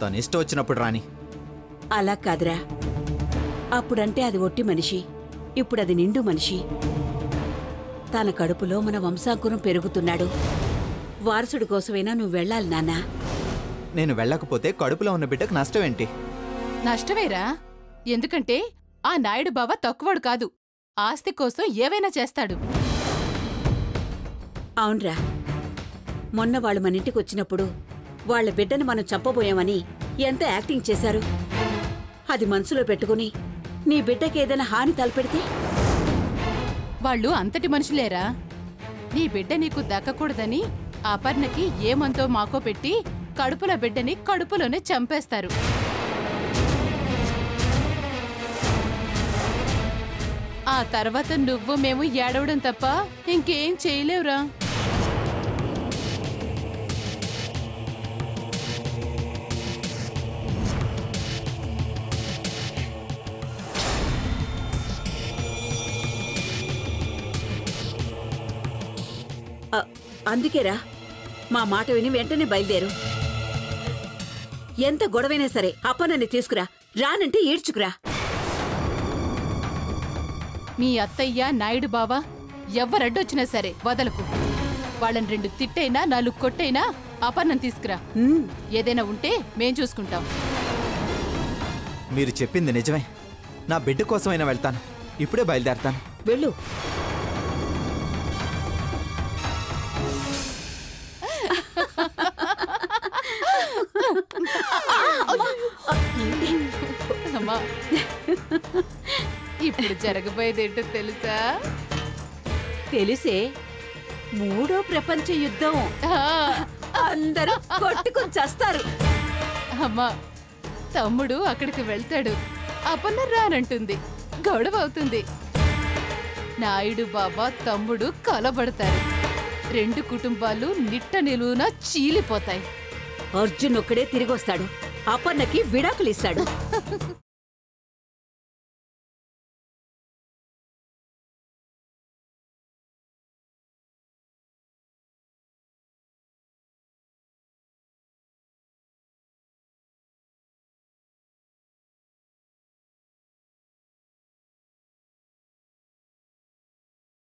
తను ఇష్టం వచ్చినప్పుడు రాని. అలా కాదురా, అప్పుడంటే అది ఒట్టి మనిషి, ఇప్పుడది నిండు మనిషి. తన కడుపులో మన వంశాంకురం పెరుగుతున్నాడు. వారసుడి కోసమైనా నువ్వు వెళ్ళాలి నాన్నా. నేను వెళ్ళకపోతే కడుపులో ఉన్న బిడ్డకు నష్టం ఏంటి? నష్టమేరా. ఎందుకంటే ఆ నాయుడు బావ తక్కువడు కాదు, ఆస్తి కోసం ఏవైనా చేస్తాడు. అవునరా, మొన్న వాళ్ళు మన ఇంటికి వచ్చినప్పుడు వాళ్ల బిడ్డను మనం చంపబోయామని ఎంత యాక్టింగ్ చేశారు. అది మనసులో పెట్టుకుని నీ బిడ్డకేదైనా హాని తలపెడితే? వాళ్ళు అంతటి మనుషులేరా. నీ బిడ్డ నీకు దక్కకూడదని అపర్ణకి ఏమంతో మాకో పెట్టి కడుపుల బిడ్డని కడుపులోనే చంపేస్తారు. ఆ తర్వాత నువ్వు మేము ఏడవడం తప్ప ఇంకేం చేయలేవురా. అందుకేరా మా మాట విని వెంటనే బయలుదేరు. ఎంత గొడవైనా సరే అప్పనని తీసుకురా, రానంటే ఈడ్చుకురా. మీ అత్తయ్య నాయుడు బావా ఎవ్వరడ్డొచ్చినా సరే వదలకు. వాళ్ళని 2 తిట్టైనా 4 కొట్టైనా అపర్ణం తీసుకురా. ఏదైనా ఉంటే మేం చూసుకుంటాం. మీరు చెప్పింది నిజమే. నా బిడ్డ కోసమైనా వెళ్తాను. ఇప్పుడే బయలుదేరతాను. వెళ్ళు. అమ్మా, ఇప్పుడు జరగబోయేదేంటో తెలుసా? తెలిసే, 3వ ప్రపంచ యుద్ధం. అందరూ కొట్టుకుని చస్తారు. అమ్మా, తమ్ముడు అక్కడికి వెళ్తాడు, అపర్ణ రానంటుంది, గొడవ అవుతుంది. నాయుడు బాబా తమ్ముడు కలబడతారు. 2 కుటుంబాలు నిట్ట నిలువున చీలిపోతాయి. అర్జున్ ఒక్కడే తిరిగొస్తాడు, అపర్ణకి విడాకులిస్తాడు.